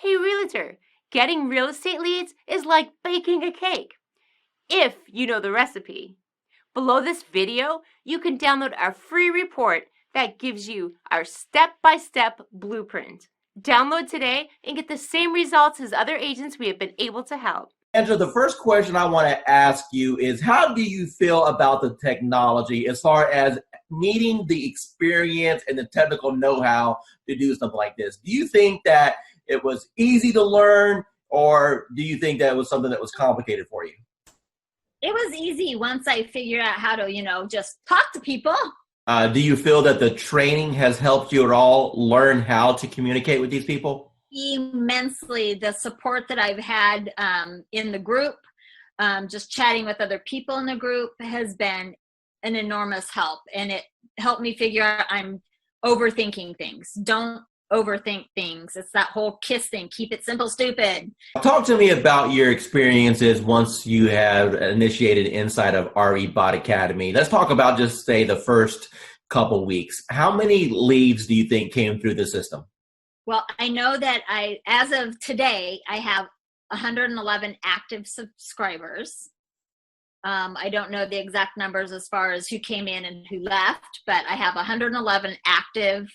Hey realtor, getting real estate leads is like baking a cake, if you know the recipe. Below this video, you can download our free report that gives you our step-by-step blueprint. Download today and get the same results as other agents we have been able to help. Angela, the first question I want to ask you is, how do you feel about the technology as far as needing the experience and the technical know-how to do something like this? Do you think that it was easy to learn, or do you think that it was something that was complicated for you? It was easy once I figured out how to, just talk to people. Do you feel that the training has helped you at all learn how to communicate with these people? Immensely. The support that I've had in the group, just chatting with other people in the group, has been an enormous help. And it helped me figure out I'm overthinking things. Don't overthink things. It's that whole KISS thing. Keep it simple, stupid. Talk to me about your experiences once you have initiated inside of RE Bot Academy. Let's talk about just say the first couple weeks. How many leads do you think came through the system? Well, I know that as of today, I have 111 active subscribers. I don't know the exact numbers as far as who came in and who left, but I have 111 active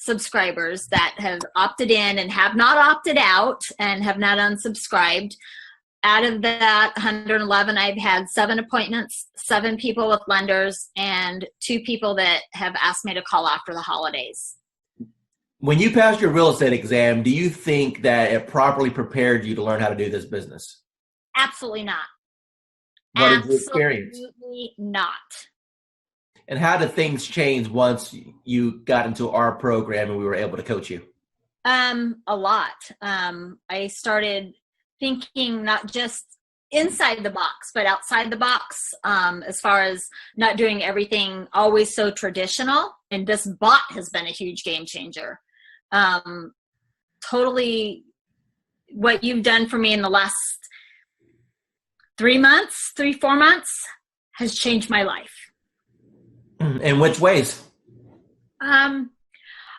subscribers that have opted in and have not opted out and have not unsubscribed. Out of that 111, I've had 7 appointments, 7 people with lenders, and 2 people that have asked me to call after the holidays. When you passed your real estate exam, do you think that it properly prepared you to learn how to do this business? Absolutely not. What did you experience? Absolutely not. And how did things change once you got into our program and we were able to coach you? A lot. I started thinking not just inside the box, but outside the box, as far as not doing everything always so traditional. And this bot has been a huge game changer. Totally what you've done for me in the last 4 months has changed my life. In which ways? I'm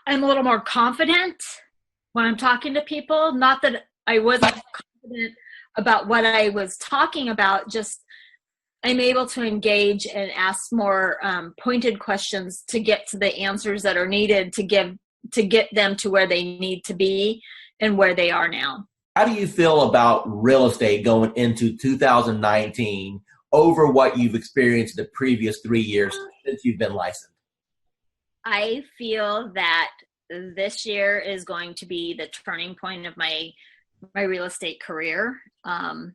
a little more confident when I'm talking to people. Not that I wasn't confident about what I was talking about, just I'm able to engage and ask more pointed questions to get to the answers that are needed to get them to where they need to be and where they are now. How do you feel about real estate going into 2019 over what you've experienced the previous 3 years since you've been licensed? I feel that this year is going to be the turning point of my real estate career, and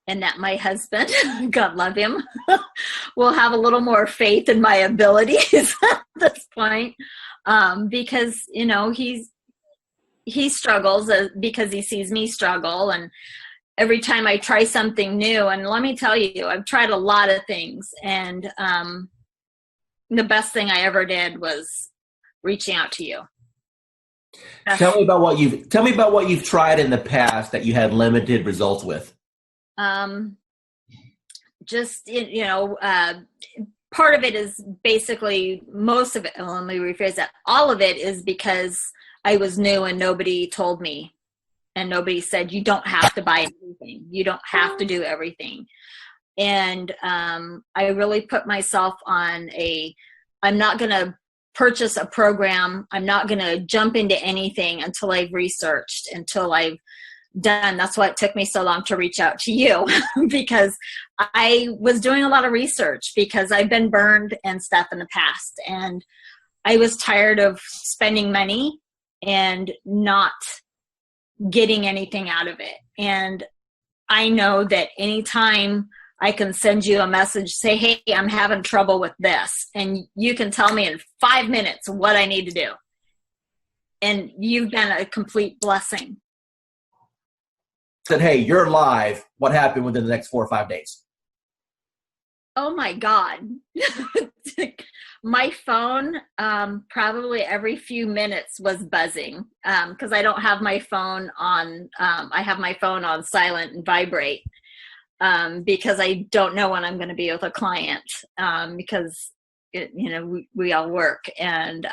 that my husband, God love him, will have a little more faith in my abilities at this point, because he struggles because he sees me struggle, and every time I try something new, and let me tell you, I've tried a lot of things, and the best thing I ever did was reaching out to you. Tell me about what you've tried in the past that you had limited results with. Part of it is basically, most of it, let me rephrase that, all of it is because I was new and nobody told me, and nobody said, you don't have to buy everything. You don't have to do everything. And I really put myself on I'm not going to purchase a program. I'm not going to jump into anything until I've researched, until I've done. That's why it took me so long to reach out to you, because I was doing a lot of research, because I've been burned and stuff in the past. And I was tired of spending money and not getting anything out of it. And I know that anytime I can send you a message, say, hey, I'm having trouble with this, and you can tell me in 5 minutes what I need to do. And you've been a complete blessing. Said, hey, you're live. What happened within the next 4 or 5 days? Oh my God. My phone, probably every few minutes was buzzing, because I don't have my phone on, I have my phone on silent and vibrate, because I don't know when I'm going to be with a client, because we all work. And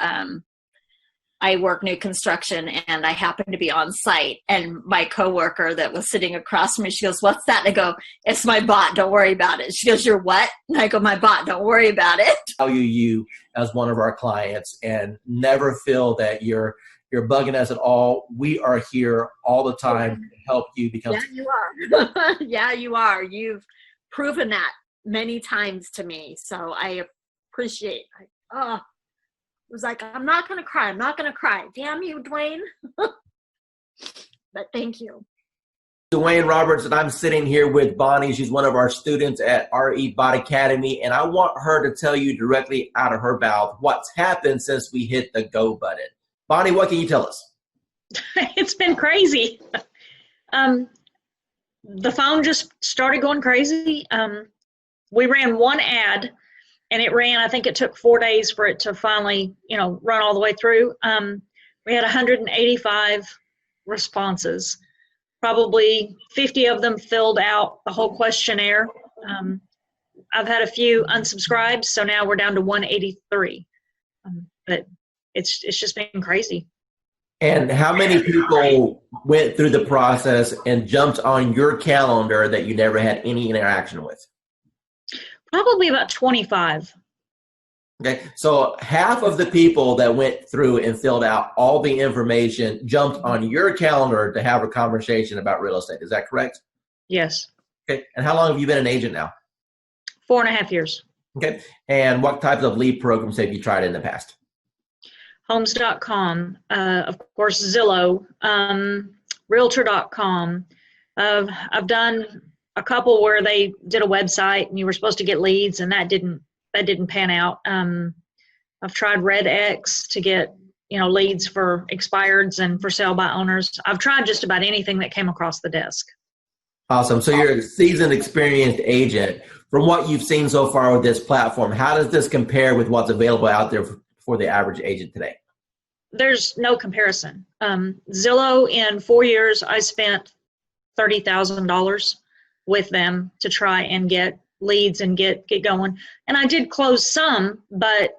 I work new construction and I happen to be on site, and my coworker that was sitting across from me, she goes, "What's that?" And I go, "It's my bot. Don't worry about it." She goes, "You're what?" And I go, "My bot. Don't worry about it." Value you as one of our clients and never feel that you're bugging us at all. We are here all the time to help you become. Yeah, you are. Yeah, you are. You've proven that many times to me. So I appreciate it. Oh, it was like, I'm not going to cry. I'm not going to cry. Damn you, Dwayne. But thank you. Dwayne Roberts, and I'm sitting here with Bonnie. She's one of our students at RE Bot Academy, and I want her to tell you directly out of her mouth what's happened since we hit the go button. Bonnie, what can you tell us? It's been crazy. The phone just started going crazy. We ran one ad, and it ran, I think it took 4 days for it to finally, run all the way through. We had 185 responses. Probably 50 of them filled out the whole questionnaire. I've had a few unsubscribed, so now we're down to 183. But it's just been crazy. And how many people went through the process and jumped on your calendar that you never had any interaction with? Probably about 25. Okay, so half of the people that went through and filled out all the information jumped on your calendar to have a conversation about real estate. Is that correct? Yes. Okay, and how long have you been an agent now? 4.5 years. Okay, and what types of lead programs have you tried in the past? Homes.com, of course, Zillow, Realtor.com. I've done a couple where they did a website and you were supposed to get leads, and that didn't pan out. I've tried RedX to get leads for expireds and for sale by owners. I've tried just about anything that came across the desk. Awesome. So you're a seasoned, experienced agent. From what you've seen so far with this platform, how does this compare with what's available out there for the average agent today? There's no comparison. Zillow, in 4 years, I spent $30,000 with them to try and get leads and get going. And I did close some, but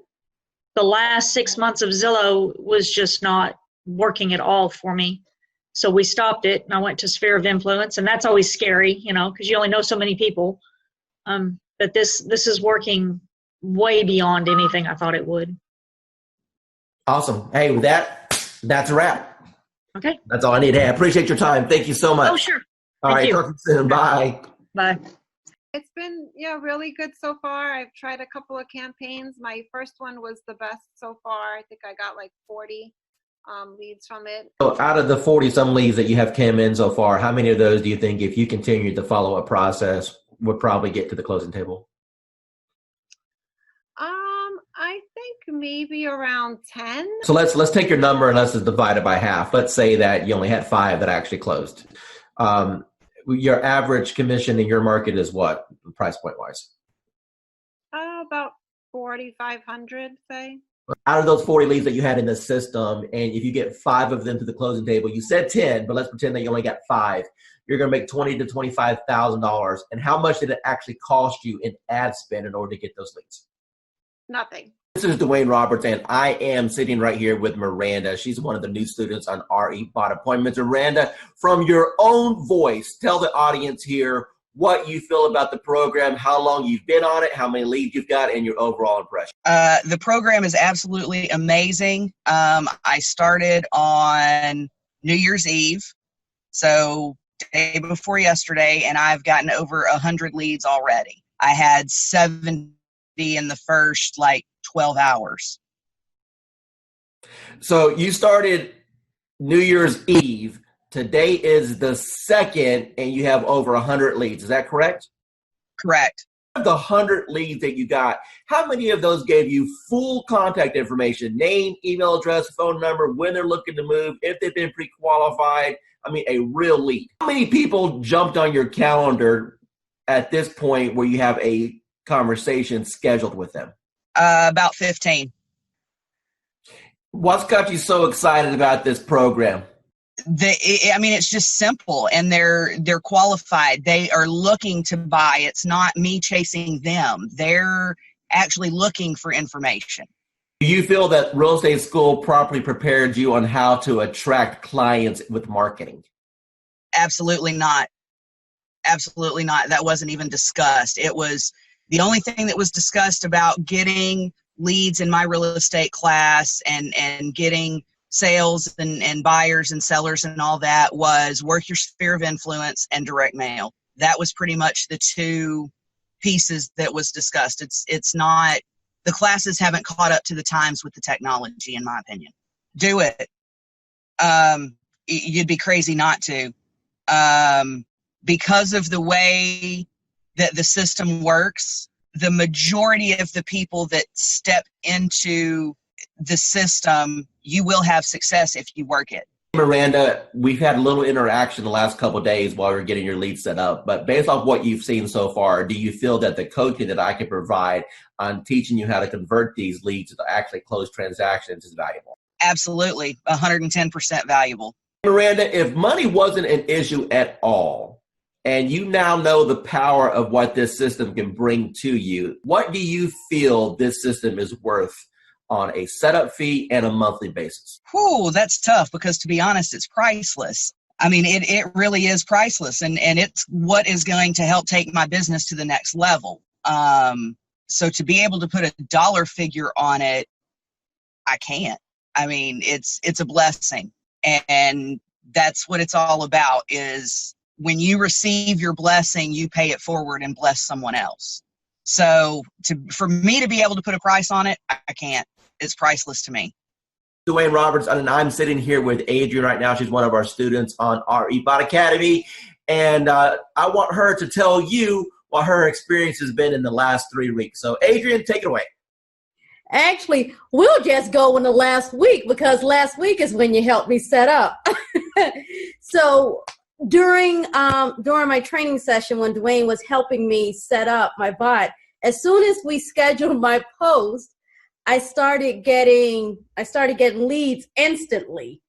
the last 6 months of Zillow was just not working at all for me. So we stopped it, and I went to Sphere of Influence, and that's always scary, because you only know so many people. But this is working way beyond anything I thought it would. Awesome. Hey, with that's a wrap. Okay. That's all I need. Hey, I appreciate your time. Thank you so much. Oh, sure. All right. Talk to you soon. Bye. Bye. It's been, really good so far. I've tried a couple of campaigns. My first one was the best so far. I think I got like 40 leads from it. So out of the 40-some leads that you have came in so far, how many of those do you think, if you continued the follow-up process, would probably get to the closing table? I think maybe around 10. So let's take your number and let's just divide it by half. Let's say that you only had 5 that actually closed. Your average commission in your market is what, price point wise? About 4,500, say. Out of those 40 leads that you had in the system, and if you get 5 of them to the closing table, you said 10, but let's pretend that you only got 5. You're going to make $20,000 to $25,000. And how much did it actually cost you in ad spend in order to get those leads? Nothing. This is Dwayne Roberts, and I am sitting right here with Miranda. She's one of the new students on RE Bot Appointments. Miranda, from your own voice, tell the audience here what you feel about the program, how long you've been on it, how many leads you've got, and your overall impression. The program is absolutely amazing. I started on New Year's Eve, so day before yesterday, and I've gotten over 100 leads already. I had 70 in the first 12 hours. So you started New Year's Eve. Today is the 2nd, and you have over 100 leads. Is that correct? Correct. Of the 100 leads that you got, how many of those gave you full contact information, name, email address, phone number, when they're looking to move, if they've been pre-qualified? I mean, a real lead. How many people jumped on your calendar at this point where you have a conversation scheduled with them? About 15. What's got you so excited about this program? It's just simple, and they're qualified. They are looking to buy. It's not me chasing them. They're actually looking for information. Do you feel that real estate school properly prepared you on how to attract clients with marketing? Absolutely not. Absolutely not. That wasn't even discussed. It was the only thing that was discussed about getting leads in my real estate class and getting sales and buyers and sellers and all that was work your sphere of influence and direct mail. That was pretty much the two pieces that was discussed. It's not, the classes haven't caught up to the times with the technology, in my opinion. Do it. You'd be crazy not to. Because of the way that the system works, the majority of the people that step into the system, you will have success if you work it. Miranda, we've had a little interaction the last couple of days while we're getting your lead set up, but based off what you've seen so far, do you feel that the coaching that I can provide on teaching you how to convert these leads to actually close transactions is valuable? Absolutely, 110% valuable. Miranda, if money wasn't an issue at all, and you now know the power of what this system can bring to you, what do you feel this system is worth on a setup fee and a monthly basis? Whew, that's tough because, to be honest, it's priceless. I mean, it really is priceless, and it's what is going to help take my business to the next level. So to be able to put a dollar figure on it, I can't. I mean, it's a blessing, and that's what it's all about, is when you receive your blessing, you pay it forward and bless someone else. So for me to be able to put a price on it, I can't. It's priceless to me. Dwayne Roberts, and I'm sitting here with Adrian right now. She's one of our students on our eBot Academy. And I want her to tell you what her experience has been in the last 3 weeks. So Adrian, take it away. Actually, we'll just go in the last week because last week is when you helped me set up. So during my training session, when Dwayne was helping me set up my bot, as soon as we scheduled my post, I started getting leads instantly.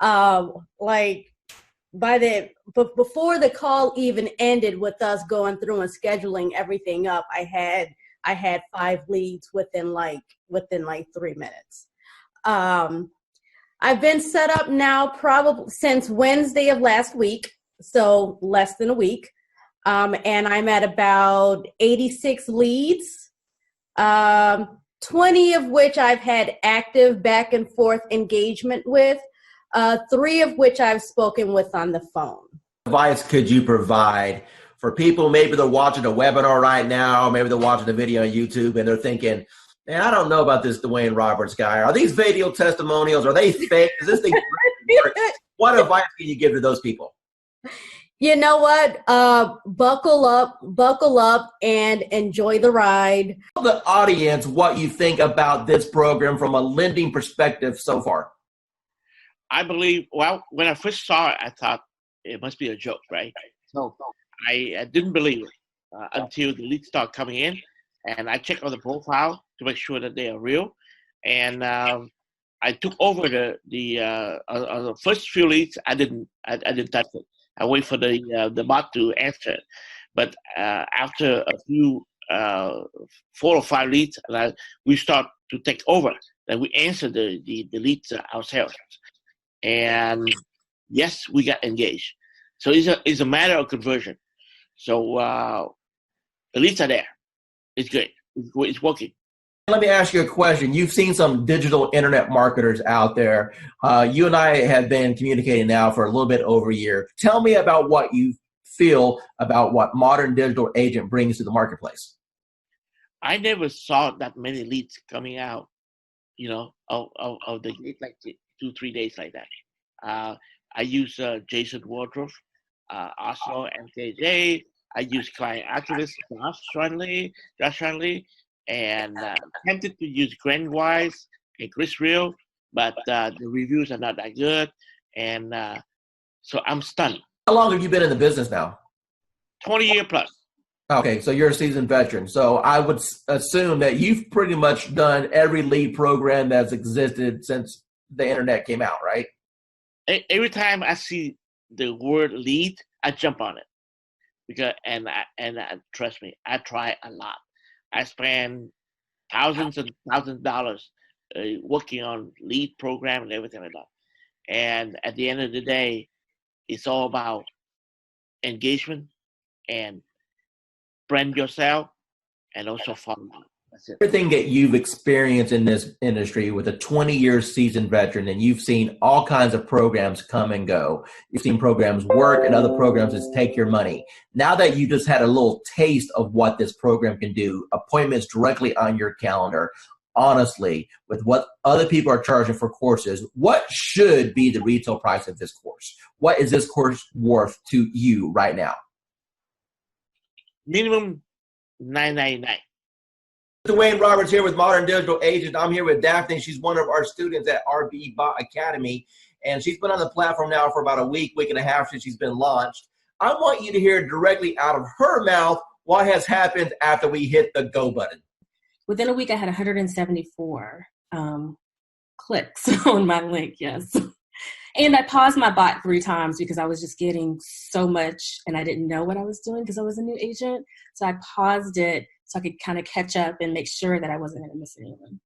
Like before the call even ended with us going through and scheduling everything up, I had 5 leads within 3 minutes. I've been set up now probably since Wednesday of last week, so less than a week. And I'm at about 86 leads, 20 of which I've had active back and forth engagement with, 3 of which I've spoken with on the phone. Advice could you provide for people, maybe they're watching a webinar right now, maybe they're watching a video on YouTube and they're thinking, man, I don't know about this Dwayne Roberts guy. Are these video testimonials? Are they fake? Is this thing work? What advice can you give to those people? You know what? Buckle up and enjoy the ride. Tell the audience what you think about this program from a lending perspective so far. I believe, well, when I first saw it, I thought it must be a joke, right? So I didn't believe it until the leads start coming in, and I checked on the profile to make sure that they are real. And I took over the first few leads. I didn't touch it. I wait for the bot to answer it. But after a few 4 or 5 leads, we start to take over. Then we answer the leads ourselves. And yes, we got engaged. So it's a matter of conversion. So the leads are there. It's good. It's working. Let me ask you a question. You've seen some digital internet marketers out there. You and I have been communicating now for a little bit over a year. Tell me about what you feel about what modern digital agent brings to the marketplace. I never saw that many leads coming out, of the gate, like 2-3 days like that. I use Jason Wardrobe, Oslo, MKJ. I use Client Activist, Josh Shanley, and tempted to use Grandwise and Chris Real, but the reviews are not that good, and so I'm stunned. How long have you been in the business now? 20 years plus. Okay, so you're a seasoned veteran. So I would assume that you've pretty much done every lead program that's existed since the internet came out, right? Every time I see the word lead, I jump on it, because and trust me, I try a lot. I spend thousands and thousands of dollars working on lead program and everything like that. And at the end of the day, it's all about engagement and brand yourself and also follow up. That's it. Everything that you've experienced in this industry with a 20-year seasoned veteran, and you've seen all kinds of programs come and go. You've seen programs work and other programs just take your money. Now that you just had a little taste of what this program can do, appointments directly on your calendar, honestly, with what other people are charging for courses, what should be the retail price of this course? What is this course worth to you right now? Minimum $9.99. Dwayne Roberts here with Modern Digital Agent. I'm here with Daphne. She's one of our students at RB Bot Academy, and she's been on the platform now for about a week and a half since she's been launched. I want you to hear directly out of her mouth what has happened after we hit the go button. Within a week, I had 174 clicks on my link, yes. And I paused my bot 3 times because I was just getting so much and I didn't know what I was doing because I was a new agent. So I paused it so I could kind of catch up and make sure that I wasn't going to miss anyone.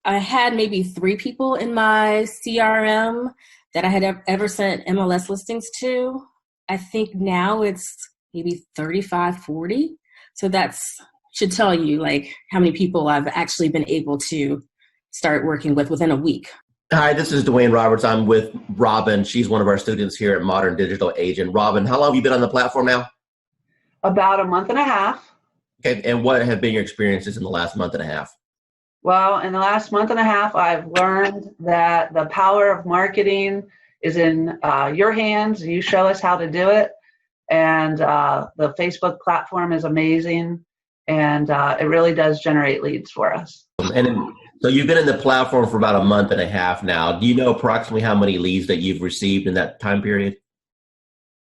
I had maybe 3 people in my CRM that I had ever sent MLS listings to. I think now it's maybe 35, 40. So that's should tell you like how many people I've actually been able to start working with within a week. Hi, this is Dwayne Roberts. I'm with Robin. She's one of our students here at Modern Digital Agent. Robin, how long have you been on the platform now? About a month and a half. Okay, and what have been your experiences in the last month and a half? Well, in the last month and a half, I've learned that the power of marketing is in your hands. You show us how to do it. And the Facebook platform is amazing. And it really does generate leads for us. So you've been in the platform for about a month and a half now. Do you know approximately how many leads that you've received in that time period?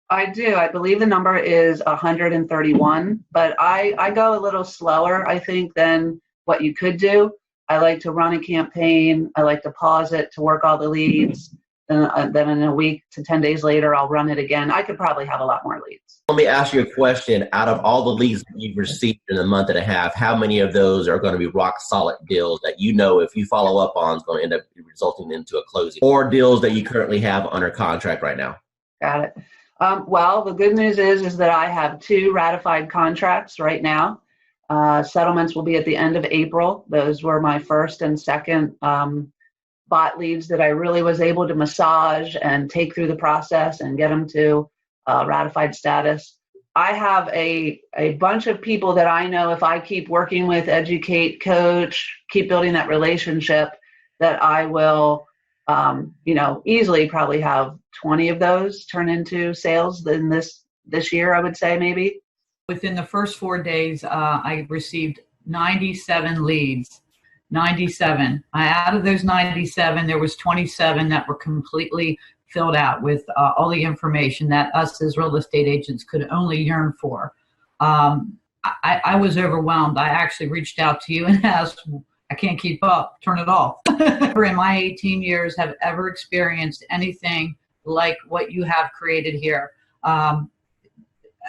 I do. I believe the number is 131, but I go a little slower, I think, than what you could do. I like to run a campaign. I like to pause it to work all the leads. Then in a week to 10 days later, I'll run it again. I could probably have a lot more leads. Let me ask you a question. Out of all the leads that you've received in a month and a half, how many of those are going to be rock solid deals that you know if you follow up on is going to end up resulting into a closing, or deals that you currently have under contract right now? Got it. Well, the good news is that I have 2 ratified contracts right now. Settlements will be at the end of April. Those were my first and second bot leads that I really was able to massage and take through the process and get them to ratified status. I have a bunch of people that I know if I keep working with, educate, coach, keep building that relationship, that I will, easily probably have 20 of those turn into sales in this year, I would say maybe. Within the first 4 days, I received 97 leads. 97. Out of those 97, there was 27 that were completely filled out with all the information that us as real estate agents could only yearn for. I was overwhelmed. I actually reached out to you and asked, I can't keep up, turn it off. In my 18 years, have ever experienced anything like what you have created here.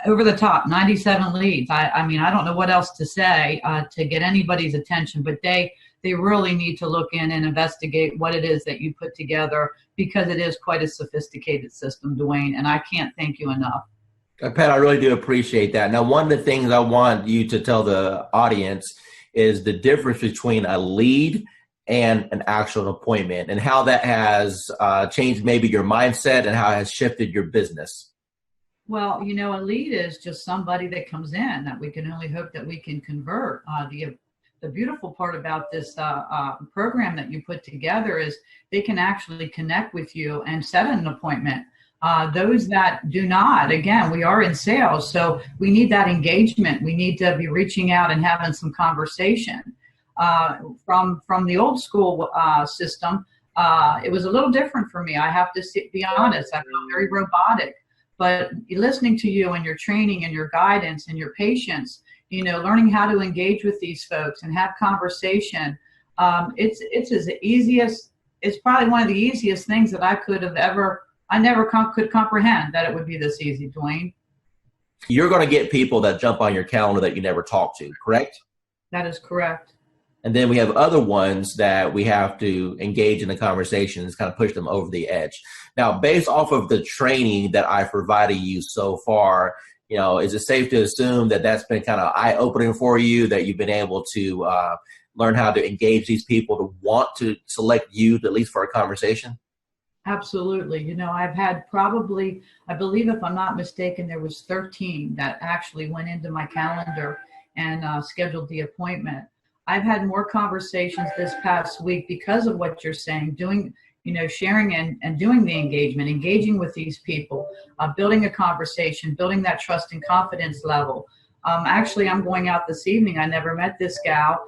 Over the top, 97 leads. I mean, I don't know what else to say to get anybody's attention, but they really need to look in and investigate what it is that you put together, because it is quite a sophisticated system, Dwayne, and I can't thank you enough. Pat, I really do appreciate that. Now, one of the things I want you to tell the audience is the difference between a lead and an actual appointment, and how that has changed maybe your mindset and how it has shifted your business. Well, a lead is just somebody that comes in that we can only hope that we can convert. The beautiful part about this program that you put together is they can actually connect with you and set an appointment. Those that do not, again, we are in sales, so we need that engagement. We need to be reaching out and having some conversation. From the old school system, it was a little different for me. I have to be honest. I felt very robotic. But listening to you and your training and your guidance and your patience, learning how to engage with these folks and have conversation, it's probably one of the easiest things that I could have ever. I never could comprehend that it would be this easy, Dwayne. You're going to get people that jump on your calendar that you never talk to, correct? That is correct. And then we have other ones that we have to engage in the conversations, kind of push them over the edge. Now, based off of the training that I've provided you so far, is it safe to assume that that's been kind of eye-opening for you, that you've been able to learn how to engage these people to want to select you, at least for a conversation? Absolutely. I've had probably, I believe if I'm not mistaken, there was 13 that actually went into my calendar and scheduled the appointment. I've had more conversations this past week because of what you're saying, doing, sharing and doing the engagement, engaging with these people, building a conversation, building that trust and confidence level. Actually, I'm going out this evening. I never met this gal.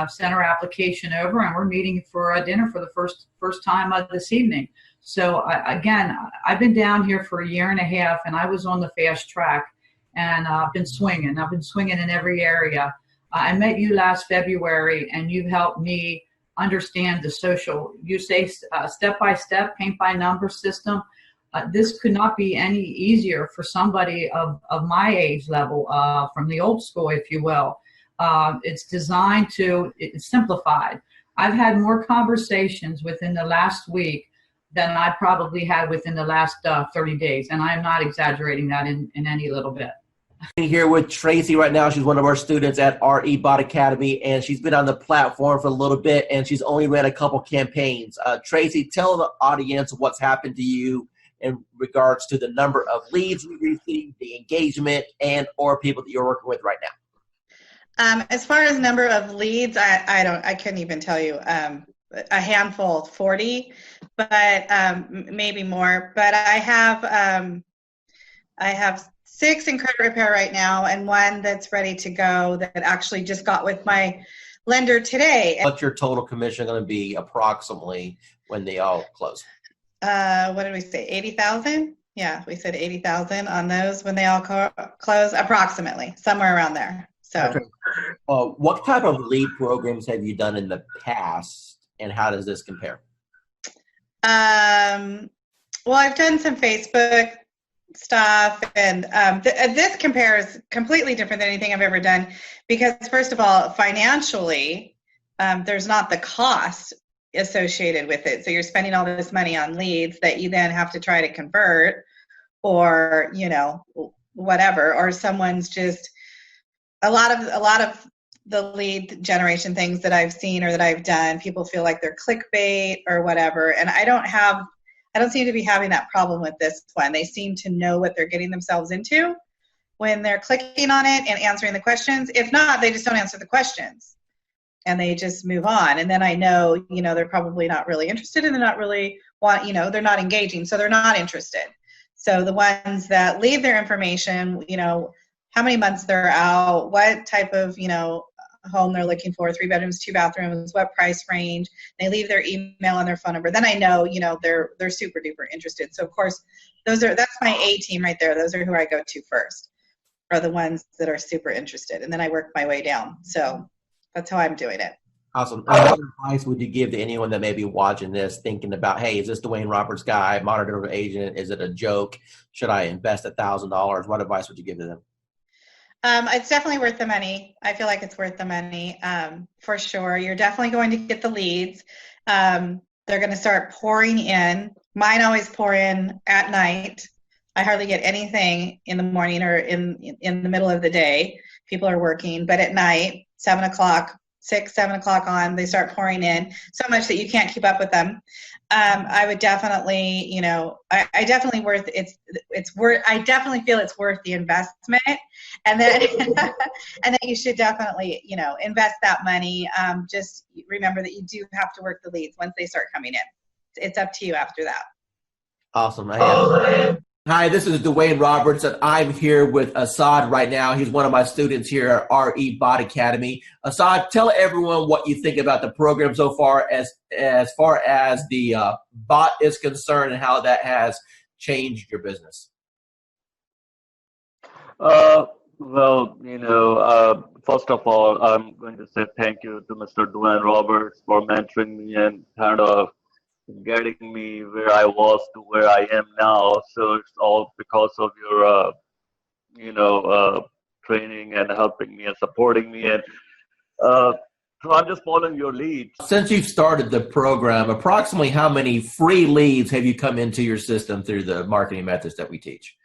Sent her application over, and we're meeting for a dinner for the first time this evening. So I've been down here for a year and a half, and I was on the fast track, and I've been swinging. I've been swinging in every area. I met you last February, and you've helped me understand the social. You say step by step, paint by number system. This could not be any easier for somebody of my age level, from the old school, if you will. It's designed to, it's simplified. I've had more conversations within the last week than I probably had within the last 30 days. And I'm not exaggerating that in any little bit. Here with Tracy right now. She's one of our students at RE Bot Academy, and she's been on the platform for a little bit, and she's only ran a couple campaigns. Tracy, tell the audience what's happened to you in regards to the number of leads you received, the engagement, and or people that you're working with right now. As far as number of leads, I couldn't even tell you. A handful, 40, but maybe more. But I have 6 in credit repair right now, and 1 that's ready to go that actually just got with my lender today. What's your total commission going to be approximately when they all close? What did we say? 80,000? Yeah, we said 80,000 on those when they all close, approximately somewhere around there. So, okay. What type of lead programs have you done in the past, and how does this compare? Well, I've done some Facebook stuff, and this compares completely different than anything I've ever done, because first of all, financially, there's not the cost associated with it. So you're spending all this money on leads that you then have to try to convert, or whatever, or someone's just a lot of the lead generation things that I've seen or that I've done, people feel like they're clickbait or whatever, and I don't seem to be having that problem with this one. They seem to know what they're getting themselves into when they're clicking on it and answering the questions. If not, they just don't answer the questions and they just move on. And then I know, they're probably not really interested, and they're not really they're not engaging, so they're not interested. So the ones that leave their information, how many months they're out, what type of, home they're looking for, 3 bedrooms, 2 bathrooms, what price range, they leave their email and their phone number, then I know, they're super duper interested. So of course, that's my A team right there. Those are who I go to first, are the ones that are super interested. And then I work my way down. So that's how I'm doing it. Awesome. And what advice would you give to anyone that may be watching this, thinking about, hey, is this Dwayne Roberts guy, modern agent? Is it a joke? Should I invest $1,000? What advice would you give to them? It's definitely worth the money. I feel like it's worth the money, for sure. You're definitely going to get the leads. They're going to start pouring in. Mine always pour in at night. I hardly get anything in the morning or in the middle of the day. People are working, but at night, 7 o'clock on, they start pouring in so much that you can't keep up with them. I would definitely, I definitely I definitely feel it's worth the investment, and then, and then you should definitely, invest that money. Just remember that you do have to work the leads once they start coming in. It's up to you after that. Awesome. Hi, this is Dwayne Roberts, and I'm here with Assad right now. He's one of my students here at RE Bot Academy. Assad, tell everyone what you think about the program so far as the bot is concerned, and how that has changed your business. Well, first of all, I'm going to say thank you to Mr. Dwayne Roberts for mentoring me and kind of getting me where I was to where I am now. So it's all because of your, training and helping me and supporting me. And So I'm just following your lead. Since you've started the program, approximately how many free leads have you come into your system through the marketing methods that we teach?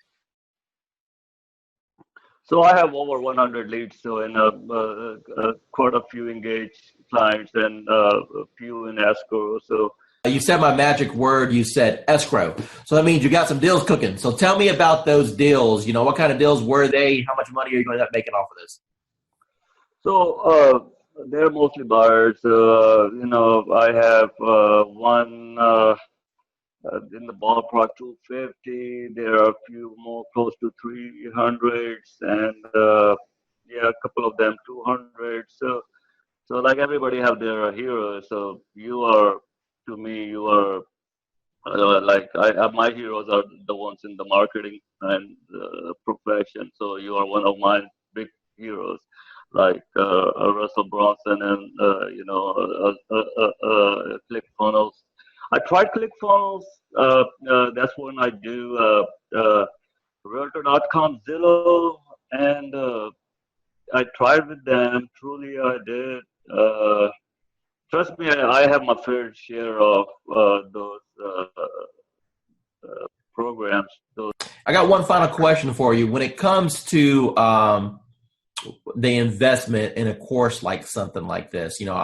So I have over 100 leads, so in quite a few engaged clients and a few in escrow. So You said my magic word, you said escrow. So that means you got some deals cooking. So tell me about those deals. You know, what kind of deals were they? How much money are you going to end up making off of this? So they're mostly buyers. You know, I have one in the ballpark 250. There are a few more close to 300s, and yeah, a couple of them 200. So like everybody have their heroes. So you are, to me, you are my heroes are the ones in the marketing and profession. So you are one of my big heroes, like Russell Bronson and ClickFunnels. I tried ClickFunnels. That's when I do Realtor.com, Zillow, and I tried with them. Truly, I did. Trust me, I have my fair share of those programs. I got one final question for you. When it comes to the investment in a course like something like this, you know,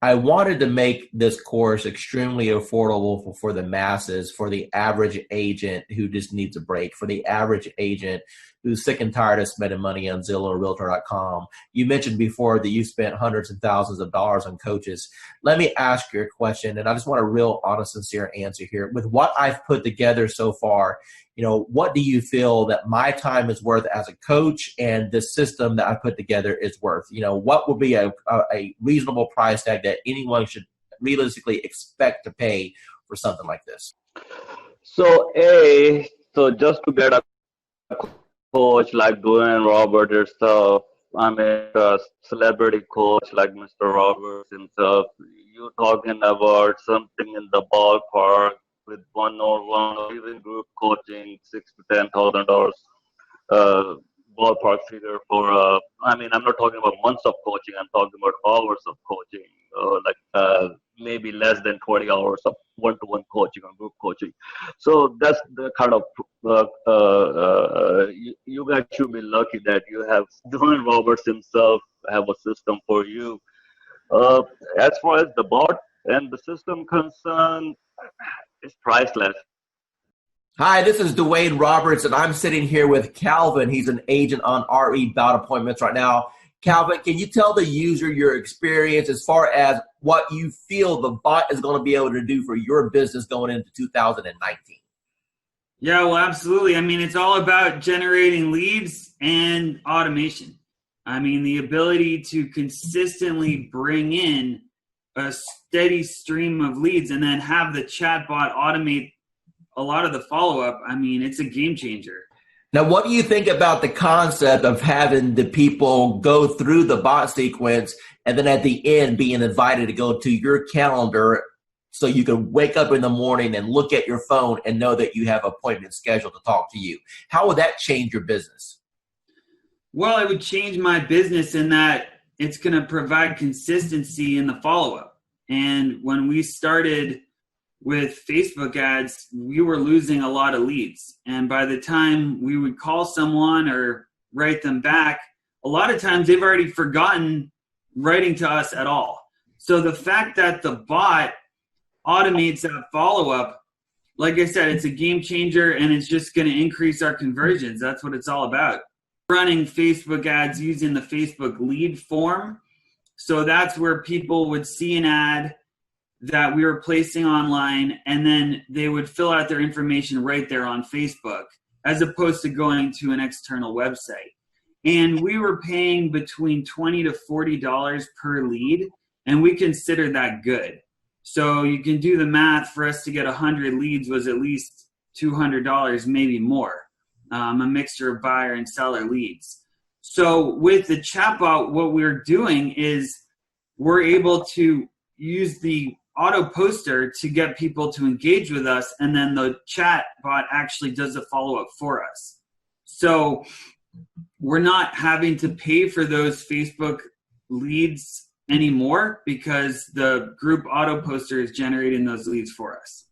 I wanted to make this course extremely affordable for the masses, for the average agent who just needs a break, for the average agent who's sick and tired of spending money on Zillow or Realtor.com. You mentioned before that you spent hundreds and thousands of dollars on coaches. Let me ask you a question, and I just want a real honest, sincere answer here. With what I've put together so far, you know, what do you feel that my time is worth as a coach and the system that I put together is worth? You know, what would be a reasonable price tag that anyone should realistically expect to pay for something like this? So just to get a coach like Dwayne Roberts herself, I mean, a celebrity coach like Mr. Roberts himself, you're talking about something in the ballpark with one-on-one or even group coaching, $6,000 to $10,000 ballpark figure for. I mean, I'm not talking about months of coaching. I'm talking about hours of coaching, maybe less than 20 hours of one-to-one coaching or group coaching. So that's the kind of you guys should be lucky that you have Dwayne Roberts himself have a system for you. As far as the bot and the system concerned, it's priceless. Hi, this is Dwayne Roberts, and I'm sitting here with Calvin. He's an agent on RE Bout Appointments right now. Calvin, can you tell the user your experience as far as what you feel the bot is going to be able to do for your business going into 2019? Yeah, well, absolutely. I mean, it's all about generating leads and automation. I mean, the ability to consistently bring in a steady stream of leads and then have the chatbot automate a lot of the follow-up. I mean, it's a game changer. Now, what do you think about the concept of having the people go through the bot sequence and then at the end being invited to go to your calendar so you can wake up in the morning and look at your phone and know that you have appointments scheduled to talk to you? How would that change your business? Well, it would change my business in that it's going to provide consistency in the follow-up. And when we started with Facebook ads, we were losing a lot of leads. And by the time we would call someone or write them back, a lot of times they've already forgotten writing to us at all. So the fact that the bot automates that follow-up, like I said, it's a game changer, and it's just going to increase our conversions. That's what it's all about. Running Facebook ads using the Facebook lead form. So that's where people would see an ad that we were placing online, and then they would fill out their information right there on Facebook, as opposed to going to an external website. And we were paying between $20 to $40 per lead, and we considered that good. So you can do the math. For us to get 100 leads was at least $200, maybe more, a mixture of buyer and seller leads. So with the chatbot, what we're doing is we're able to use the auto poster to get people to engage with us, and then the chat bot actually does a follow-up for us. So we're not having to pay for those Facebook leads anymore because the group auto poster is generating those leads for us.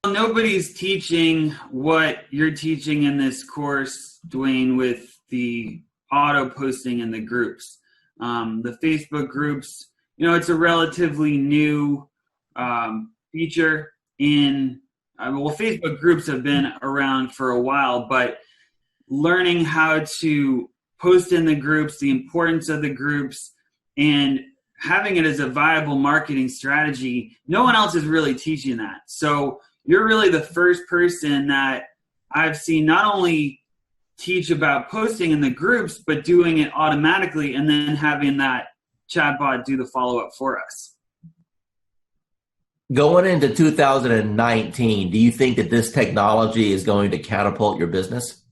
Nobody's teaching what you're teaching in this course, Dwayne, with the auto posting in the groups. The Facebook groups, it's a relatively new feature in, Facebook groups have been around for a while, but learning how to post in the groups, the importance of the groups, and having it as a viable marketing strategy, no one else is really teaching that. So you're really the first person that I've seen not only teach about posting in the groups, but doing it automatically and then having that chatbot do the follow-up for us. Going into 2019, do you think that this technology is going to catapult your business?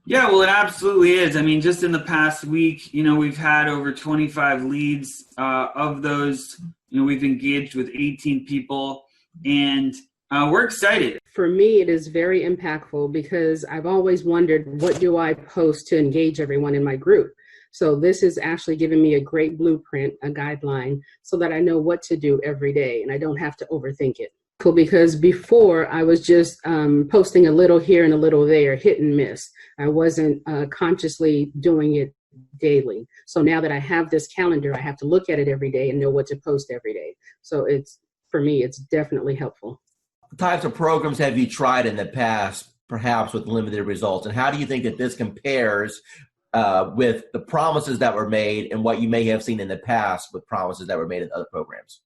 Yeah, well, it absolutely is. I mean, just in the past week, we've had over 25 leads. Of those, we've engaged with 18 people, and we're excited. For me, it is very impactful because I've always wondered, what do I post to engage everyone in my group? So this is actually giving me a great blueprint, a guideline, so that I know what to do every day and I don't have to overthink it. Cool, because before I was just posting a little here and a little there, hit and miss. I wasn't consciously doing it daily. So now that I have this calendar, I have to look at it every day and know what to post every day. So for me, it's definitely helpful. What types of programs have you tried in the past, perhaps with limited results? And how do you think that this compares with the promises that were made and what you may have seen in the past with promises that were made in other programs?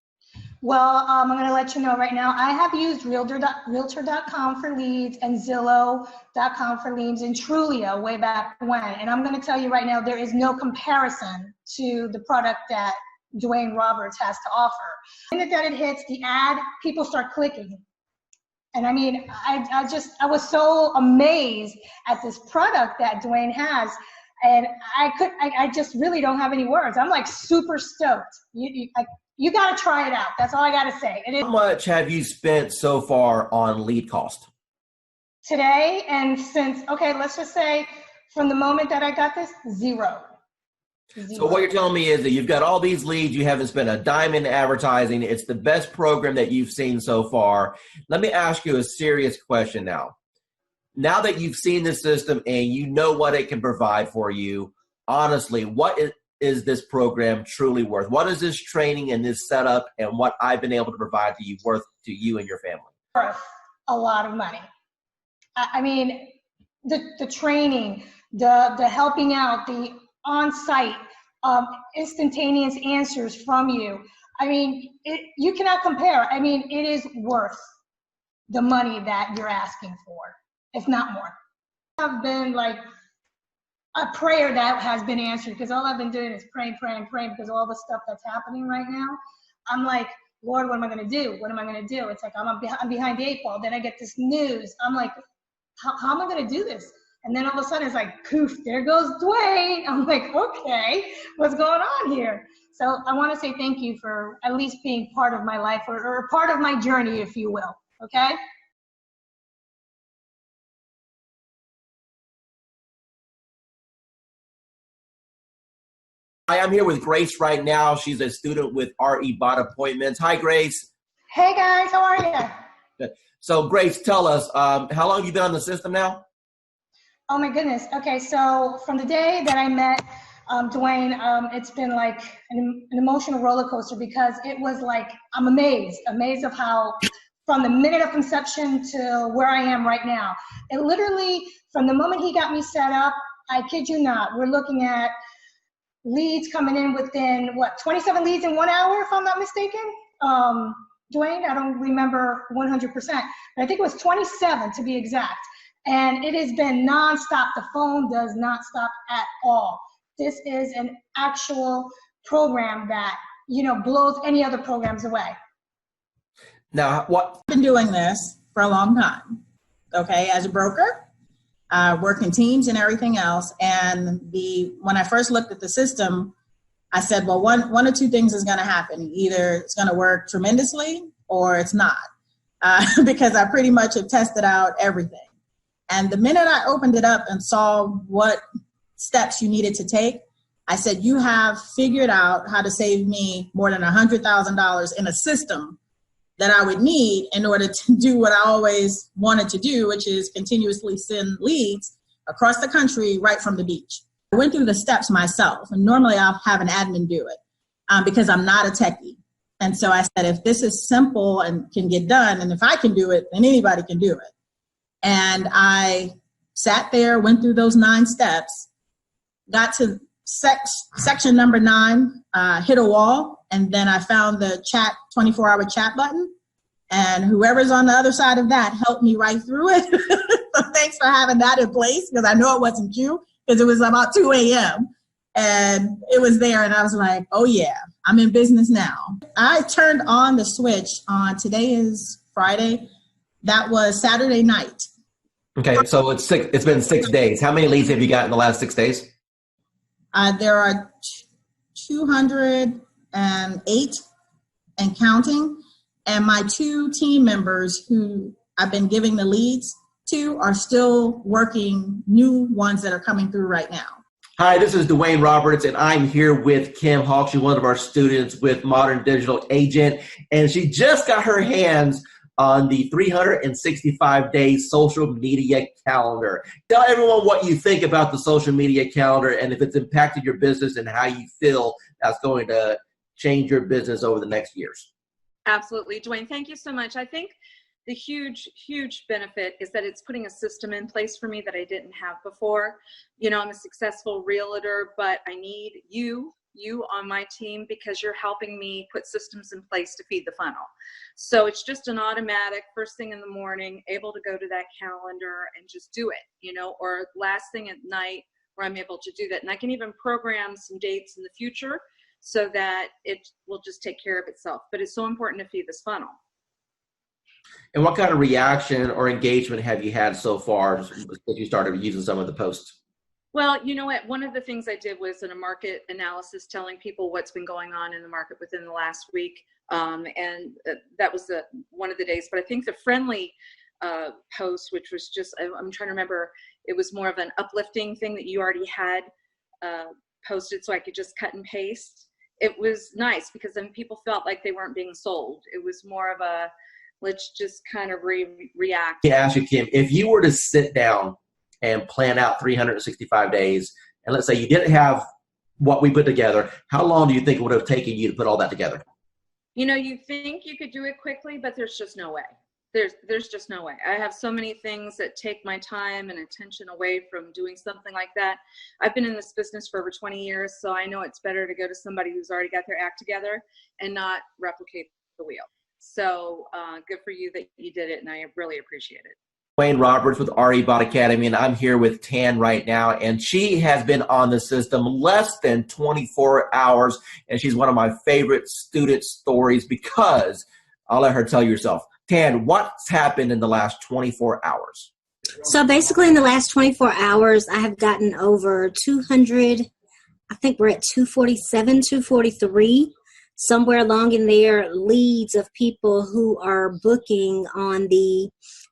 Well, I'm going to let you know right now, I have used Realtor.com for leads and Zillow.com for leads and Trulia way back when. And I'm going to tell you right now, there is no comparison to the product that Dwayne Roberts has to offer. The minute that it hits the ad, people start clicking. And I mean, I was so amazed at this product that Dwayne has. And I just really don't have any words. I'm like super stoked. You got to try it out. That's all I got to say. How much have you spent so far on lead cost? Today and since, let's just say from the moment that I got this, zero. So what you're telling me is that you've got all these leads, you haven't spent a dime in advertising. It's the best program that you've seen so far. Let me ask you a serious question now. Now that you've seen the system and you know what it can provide for you, honestly, what is this program truly worth? What is this training and this setup and what I've been able to provide to you worth to you and your family? Worth a lot of money. I mean, the training, the helping out, the on-site instantaneous answers from you. I mean, you cannot compare. I mean, it is worth the money that you're asking for, if not more. I've been like a prayer that has been answered because all I've been doing is praying because of all the stuff that's happening right now. I'm like, Lord, what am I going to do? What am I going to do? It's like I'm behind the 8 ball. Then I get this news. I'm like, how am I going to do this? And then all of a sudden it's like, poof, there goes Dwayne. I'm like, okay, what's going on here? So I want to say thank you for at least being part of my life or part of my journey, if you will. Okay. Hi, I'm here with Grace right now. She's a student with RE Bot Appointments. Hi, Grace. Hey, guys. How are you? Good. So, Grace, tell us, how long have you been on the system now? Oh, my goodness. Okay, so from the day that I met Dwayne, it's been like an emotional roller coaster because it was like, I'm amazed of how from the minute of conception to where I am right now. It literally, from the moment he got me set up, I kid you not, we're looking at leads coming in within, 27 leads in 1 hour, if I'm not mistaken? Dwayne, I don't remember 100%, but I think it was 27 to be exact. And it has been nonstop. The phone does not stop at all. This is an actual program that, blows any other programs away. Now, what? I've been doing this for a long time, okay, as a broker. Work in teams and everything else. And when I first looked at the system, I said, well, one or two things is going to happen. Either it's going to work tremendously or it's not, because I pretty much have tested out everything. And the minute I opened it up and saw what steps you needed to take, I said, you have figured out how to save me more than $100,000 in a system that I would need in order to do what I always wanted to do, which is continuously send leads across the country right from the beach. I went through the steps myself, and normally I'll have an admin do it because I'm not a techie. And so I said, if this is simple and can get done, and if I can do it, then anybody can do it. And I sat there, went through those 9 steps, got to section number 9, hit a wall, and then I found the 24-hour chat button, and whoever's on the other side of that helped me right through it. So thanks for having that in place, because I know it wasn't you, because it was about 2 a.m. and it was there, and I was like, oh yeah, I'm in business now. I turned on the switch on, today is Friday, that was Saturday night. Okay, so it's been 6 days. How many leads have you got in the last 6 days? There are 208 and counting, and my 2 team members who I've been giving the leads to are still working new ones that are coming through right now. Hi, this is Dwayne Roberts, and I'm here with Kim Hawk. She's one of our students with Modern Digital Agent, and she just got her hands on the 365-day social media calendar. Tell everyone what you think about the social media calendar and if it's impacted your business and how you feel that's going to change your business over the next years. Absolutely, Dwayne, thank you so much. I think the huge benefit is that it's putting a system in place for me that I didn't have before. You know, I'm a successful realtor, but I need you on my team because you're helping me put systems in place to feed the funnel. So it's just an automatic first thing in the morning, able to go to that calendar and just do it, you know, or last thing at night where I'm able to do that. And I can even program some dates in the future so that it will just take care of itself. But it's so important to feed this funnel. And what kind of reaction or engagement have you had so far since you started using some of the posts? Well, you know what? One of the things I did was in a market analysis telling people what's been going on in the market within the last week. And that was one of the days. But I think the friendly post, which was just, I'm trying to remember, it was more of an uplifting thing that you already had posted so I could just cut and paste. It was nice because then people felt like they weren't being sold. It was more of a, let's just kind of react. Let me ask you, Kim, if you were to sit down and plan out 365 days, and let's say you didn't have what we put together, how long do you think it would have taken you to put all that together? You know, you think you could do it quickly, but there's just no way. There's just no way. I have so many things that take my time and attention away from doing something like that. I've been in this business for over 20 years, so I know it's better to go to somebody who's already got their act together and not replicate the wheel. So good for you that you did it, and I really appreciate it. Dwayne Roberts with RE Bot Academy, and I'm here with Tan right now, and she has been on the system less than 24 hours, and she's one of my favorite student stories because I'll let her tell you herself. Tan, what's happened in the last 24 hours? So basically in the last 24 hours, I have gotten over 200, I think we're at 247, 243. Somewhere along in there, leads of people who are booking on the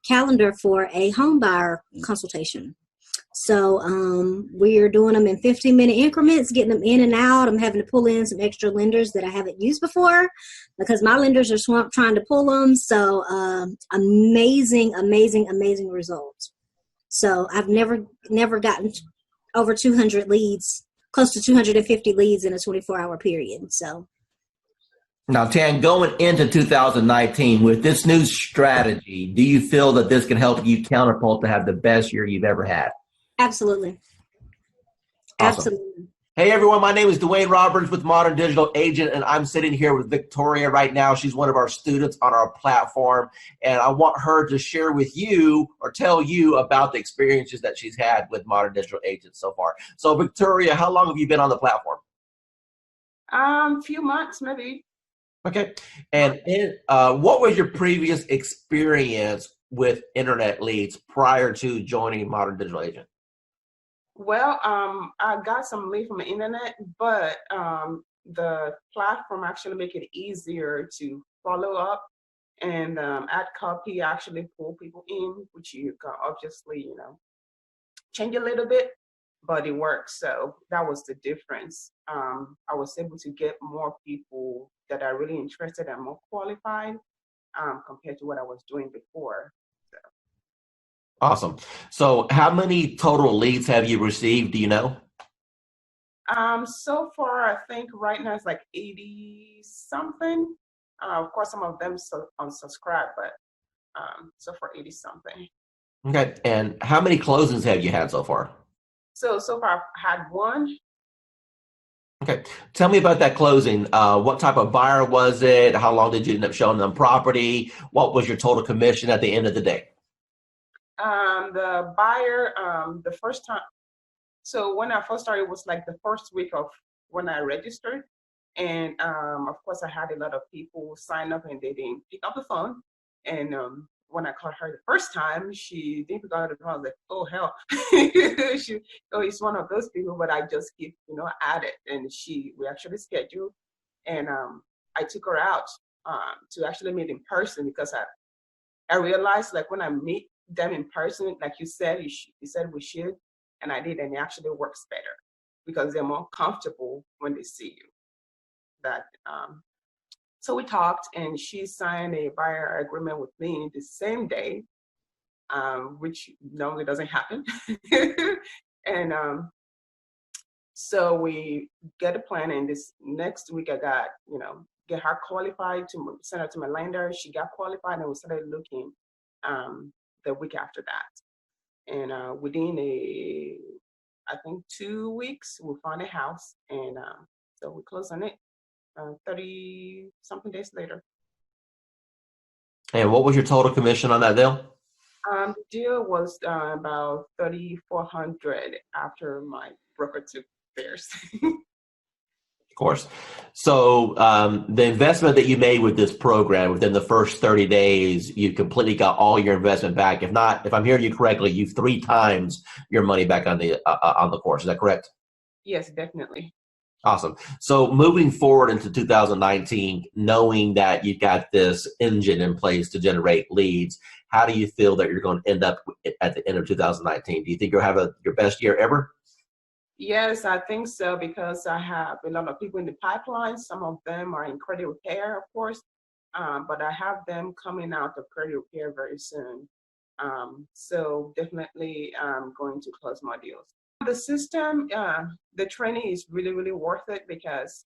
calendar for a home buyer consultation. So we are doing them in 15-minute increments, getting them in and out. I'm having to pull in some extra lenders that I haven't used before because my lenders are swamped trying to pull them. So amazing results. So I've never gotten over 200 leads, close to 250 leads in a 24-hour period. So. Now, Tan, going into 2019 with this new strategy, do you feel that this can help you counterpult to have the best year you've ever had? Absolutely. Awesome. Absolutely. Hey, everyone. My name is Dwayne Roberts with Modern Digital Agent, and I'm sitting here with Victoria right now. She's one of our students on our platform, and I want her to share with you or tell you about the experiences that she's had with Modern Digital Agent so far. So, Victoria, how long have you been on the platform? Few months, maybe. Okay. And what was your previous experience with internet leads prior to joining Modern Digital Agent? Well, I got some lead from the internet, but the platform actually make it easier to follow up and add copy, actually pull people in, which you can obviously, change a little bit. but it worked. So that was the difference. I was able to get more people that are really interested and more qualified compared to what I was doing before. Awesome. So how many total leads have you received? Do you know? So far, I think right now it's like 80 something. Of course, some of them unsubscribe, but so far 80 something. Okay. And how many closings have you had so far? So far I've had one. Okay. Tell me about that closing. What type of buyer was it? How long did you end up showing them property? What was your total commission at the end of the day? The buyer, the first time. So when I first started, it was like the first week of when I registered. And of course, I had a lot of people sign up and they didn't pick up the phone. And when I called her the first time, she didn't pick up the phone. I was like, oh, hell. It's one of those people, but I just keep, at it. And we actually scheduled. And I took her out to actually meet in person because I realized like when I meet them in person, like you said, you said we should, and I did, and it actually works better because they're more comfortable when they see you. So we talked, and she signed a buyer agreement with me the same day, which normally doesn't happen. And so we get a plan, and this next week I got, get her qualified to send her to my lender. She got qualified, and we started looking the week after that. And within I think 2 weeks, we found a house, and so we closed on it 30 something days later. And what was your total commission on that deal? The deal was about $3,400 after my broker took theirs. Of course. So the investment that you made with this program within the first 30 days, you completely got all your investment back. If I'm hearing you correctly, you've 3 times your money back on the course. Is that correct? Yes, definitely. Awesome. So moving forward into 2019, knowing that you've got this engine in place to generate leads, how do you feel that you're going to end up at the end of 2019? Do you think you'll have your best year ever? Yes, I think so, because I have a lot of people in the pipeline. Some of them are in credit repair, of course, but I have them coming out of credit repair very soon. So definitely I'm going to close my deals. The system, the training is really, really worth it because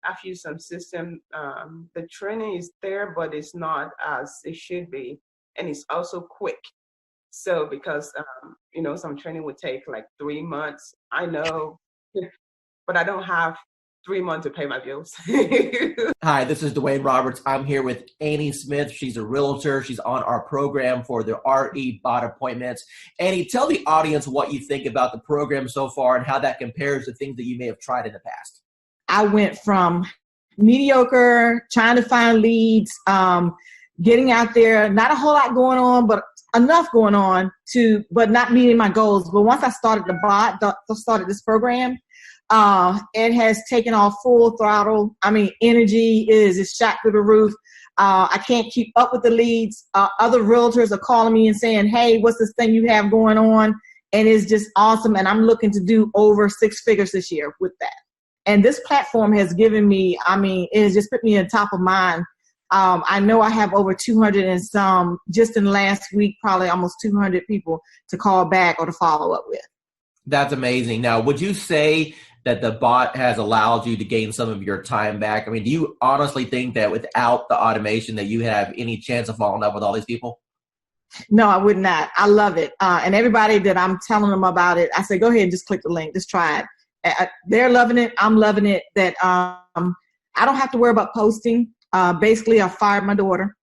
I've used some system. The training is there, but it's not as it should be. And it's also quick. So because, some training would take like 3 months, I know, but I don't have 3 months to pay my bills. Hi, this is Dwayne Roberts. I'm here with Annie Smith. She's a realtor. She's on our program for the RE bot appointments. Annie, tell the audience what you think about the program so far and how that compares to things that you may have tried in the past. I went from mediocre, trying to find leads, getting out there, not a whole lot going on, but enough going on but not meeting my goals. But once I started started this program, it has taken off full throttle. I mean, energy is shot through the roof. I can't keep up with the leads. Other realtors are calling me and saying, hey, what's this thing you have going on? And it's just awesome. And I'm looking to do over 6 figures this year with that. And this platform has given me, it has just put me on top of mind. I know I have over 200 and some, just in the last week, probably almost 200 people to call back or to follow up with. That's amazing. Now, would you say that the bot has allowed you to gain some of your time back? I mean, do you honestly think that without the automation that you have any chance of following up with all these people? No, I would not. I love it. And everybody that I'm telling them about it, I say, go ahead and just click the link. Just try it. They're loving it. I'm loving it. That I don't have to worry about posting. Basically, I fired my daughter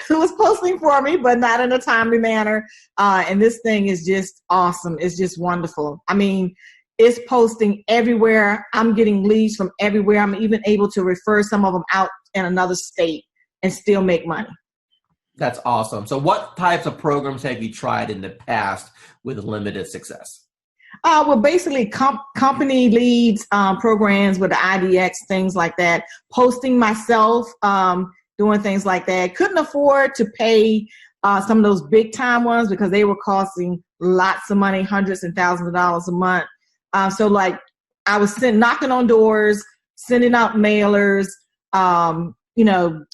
who was posting for me, but not in a timely manner. And this thing is just awesome. It's just wonderful. I mean, it's posting everywhere. I'm getting leads from everywhere. I'm even able to refer some of them out in another state and still make money. That's awesome. So what types of programs have you tried in the past with limited success? Well, basically company leads, programs with the IDX, things like that. Posting myself, doing things like that. Couldn't afford to pay some of those big time ones, because they were costing lots of money, hundreds and thousands of dollars a month. So like I was knocking on doors, sending out mailers, you know,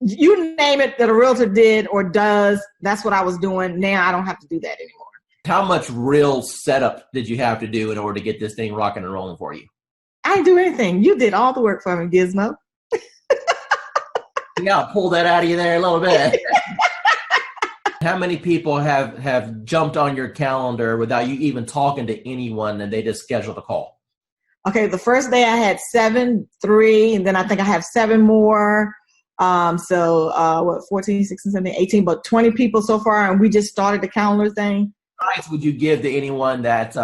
you name it that a realtor did or does, that's what I was doing. Now I don't have to do that anymore. How much real setup did you have to do in order to get this thing rocking and rolling for you? I didn't do anything. You did all the work for me, Gizmo. Yeah, I'll pull that out of you there a little bit. How many people have jumped on your calendar without you even talking to anyone and they just scheduled a call? Okay, the first day I had 7, 3, and then I think I have 7 more. So 14, 16, 17, 18, but 20 people so far, and we just started the calendar thing. What advice would you give to anyone that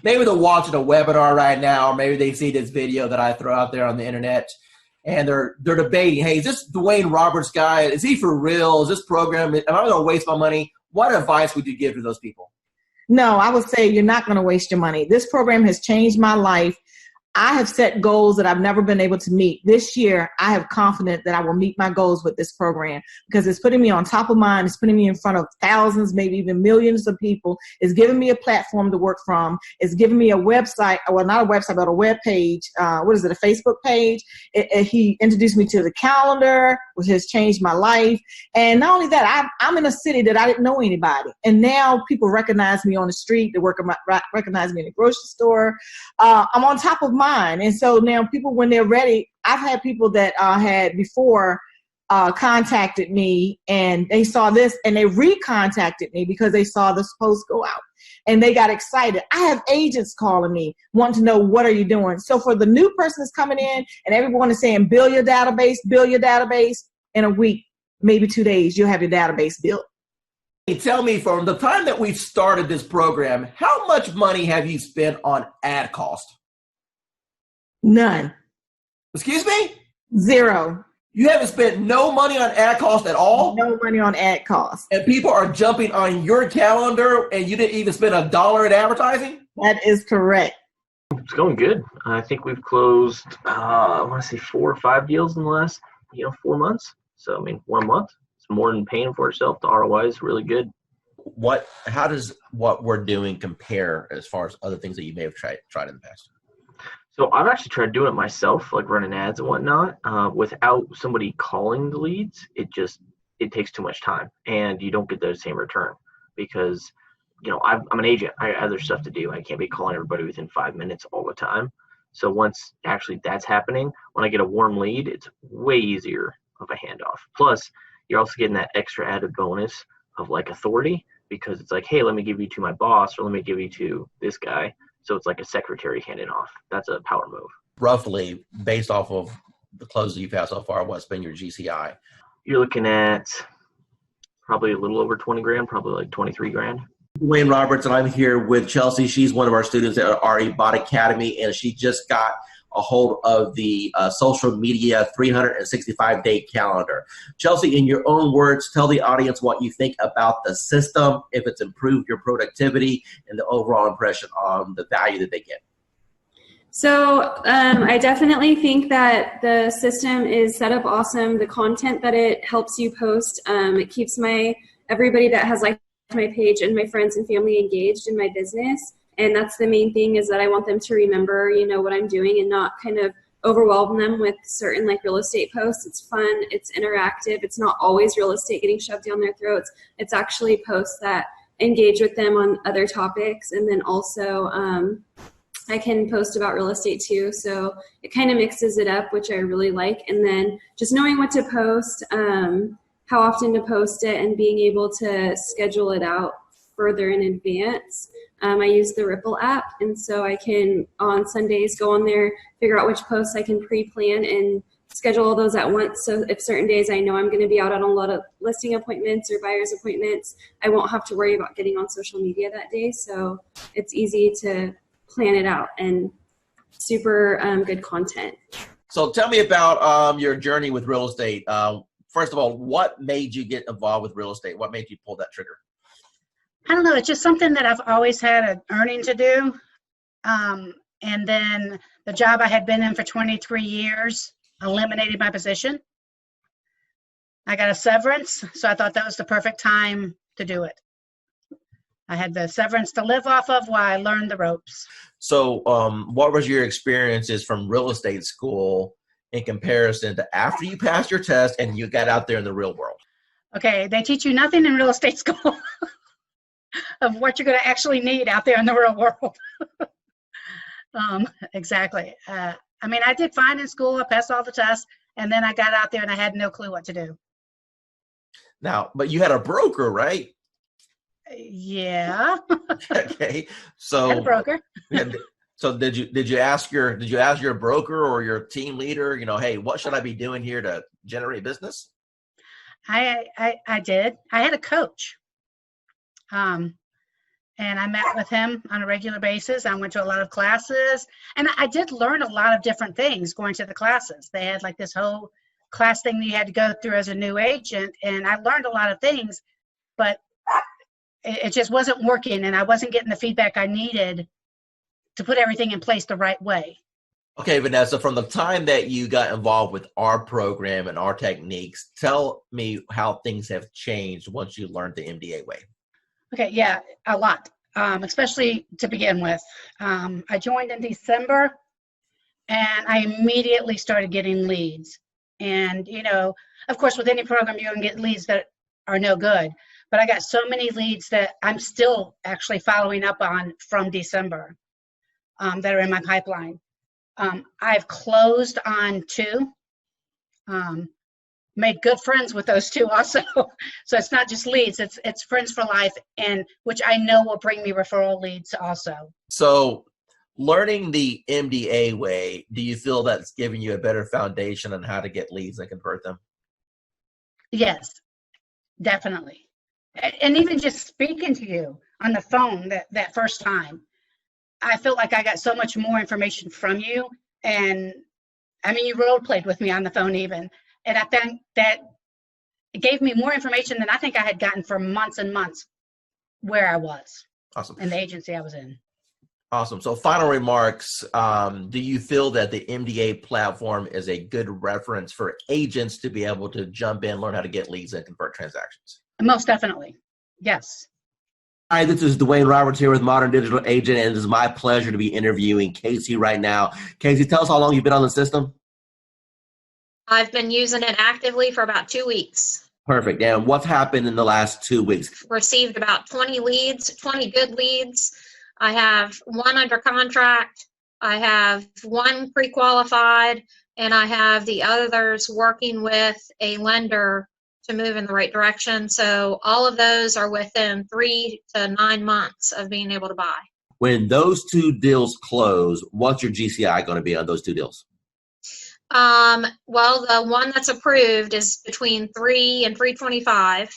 maybe they're watching a webinar right now, or maybe they see this video that I throw out there on the internet, and they're debating, hey, is this Dwayne Roberts guy, is he for real? Is this program, am I going to waste my money? What advice would you give to those people? No, I would say you're not going to waste your money. This program has changed my life. I have set goals that I've never been able to meet. This year, I have confidence that I will meet my goals with this program because it's putting me on top of mind. It's putting me in front of thousands, maybe even millions of people. It's giving me a platform to work from. It's giving me a website, well, not a website, but a web page. What is it, a Facebook page? He introduced me to the calendar, which has changed my life. And not only that, I'm in a city that I didn't know anybody. And now people recognize me on the street. They recognize me in the grocery store. I'm on top of mine. And so now people, when they're ready, I've had people that had before contacted me and they saw this and they recontacted me because they saw this post go out and they got excited. I have agents calling me wanting to know, what are you doing? So for the new person that's coming in and everyone is saying, build your database in a week, maybe 2 days, you'll have your database built. Hey, tell me, from the time that we started this program, how much money have you spent on ad cost? None. Excuse me? 0. You haven't spent no money on ad cost at all? No money on ad cost. And people are jumping on your calendar and you didn't even spend $1 in advertising? That is correct. It's going good. I think we've closed, I want to say 4 or 5 deals in the last, 4 months. So, I mean, 1 month, it's more than paying for itself. The ROI is really good. How does what we're doing compare as far as other things that you may have tried in the past? So I've actually tried doing it myself, like running ads and whatnot, without somebody calling the leads. It takes too much time and you don't get the same return because, I'm an agent. I have other stuff to do. I can't be calling everybody within 5 minutes all the time. So once actually that's happening, when I get a warm lead, it's way easier of a handoff. Plus, you're also getting that extra added bonus of like authority because it's like, hey, let me give you to my boss or let me give you to this guy. So it's like a secretary handing off. That's a power move. Roughly, based off of the closes you've had so far, what's been your GCI? You're looking at probably a little over 20 grand, probably like 23 grand. Dwayne Roberts, and I'm here with Chelsea. She's one of our students at our Bot Academy, and she just got a hold of the social media 365-day calendar. Chelsea, in your own words, tell the audience what you think about the system, if it's improved your productivity, and the overall impression on the value that they get. So I definitely think that the system is set up awesome. The content that it helps you post, it keeps everybody that has liked my page and my friends and family engaged in my business. And that's the main thing, is that I want them to remember, what I'm doing and not kind of overwhelm them with certain like real estate posts. It's fun. It's interactive. It's not always real estate getting shoved down their throats. It's actually posts that engage with them on other topics. And then also I can post about real estate too. So it kind of mixes it up, which I really like. And then just knowing what to post, how often to post it, and being able to schedule it out further in advance. I use the Ripple app, and so I can, on Sundays, go on there, figure out which posts I can pre-plan and schedule all those at once. So if certain days I know I'm going to be out on a lot of listing appointments or buyer's appointments, I won't have to worry about getting on social media that day. So it's easy to plan it out and super good content. So tell me about your journey with real estate. First of all, what made you get involved with real estate? What made you pull that trigger? I don't know. It's just something that I've always had an earning to do. And then the job I had been in for 23 years eliminated my position. I got a severance, so I thought that was the perfect time to do it. I had the severance to live off of while I learned the ropes. So what was your experiences from real estate school in comparison to after you passed your test and you got out there in the real world? Okay, they teach you nothing in real estate school of what you're going to actually need out there in the real world. Exactly. I mean, I did fine in school. I passed all the tests, and then I got out there and I had no clue what to do. Now, but you had a broker, right? Yeah. Okay. So I had a broker. So did you ask your broker or your team leader, hey, what should I be doing here to generate business? I did. I had a coach. And I met with him on a regular basis. I went to a lot of classes, and I did learn a lot of different things going to the classes. They had like this whole class thing that you had to go through as a new agent, and I learned a lot of things, but it just wasn't working, and I wasn't getting the feedback I needed to put everything in place the right way. Okay, Vanessa, from the time that you got involved with our program and our techniques, tell me how things have changed once you learned the MDA way. Okay, yeah, a lot, especially to begin with. I joined in December, and I immediately started getting leads. And, of course, with any program, you're going to get leads that are no good. But I got so many leads that I'm still actually following up on from December that are in my pipeline. I've closed on 2. Made good friends with those 2 also. So it's not just leads, it's friends for life, and which I know will bring me referral leads also. So learning the MDA way, do you feel that's giving you a better foundation on how to get leads and convert them? Yes, definitely. And even just speaking to you on the phone that first time, I felt like I got so much more information from you. And I mean, you role played with me on the phone even. And I think that it gave me more information than I think I had gotten for months and months where I was. Awesome. In the agency I was in. Awesome. So final remarks, do you feel that the MDA platform is a good reference for agents to be able to jump in, learn how to get leads and convert transactions? Most definitely. Yes. Hi, this is Dwayne Roberts here with Modern Digital Agent, and it is my pleasure to be interviewing Casey right now. Casey, tell us how long you've been on the system. I've been using it actively for about 2 weeks. Perfect. And what's happened in the last 2 weeks? Received about 20 leads, 20 good leads. I have 1 under contract. I have 1 pre-qualified, and I have the others working with a lender to move in the right direction. So all of those are within 3 to 9 months of being able to buy. When those 2 deals close, what's your GCI going to be on those 2 deals? Well, the one that's approved is between 3 and 325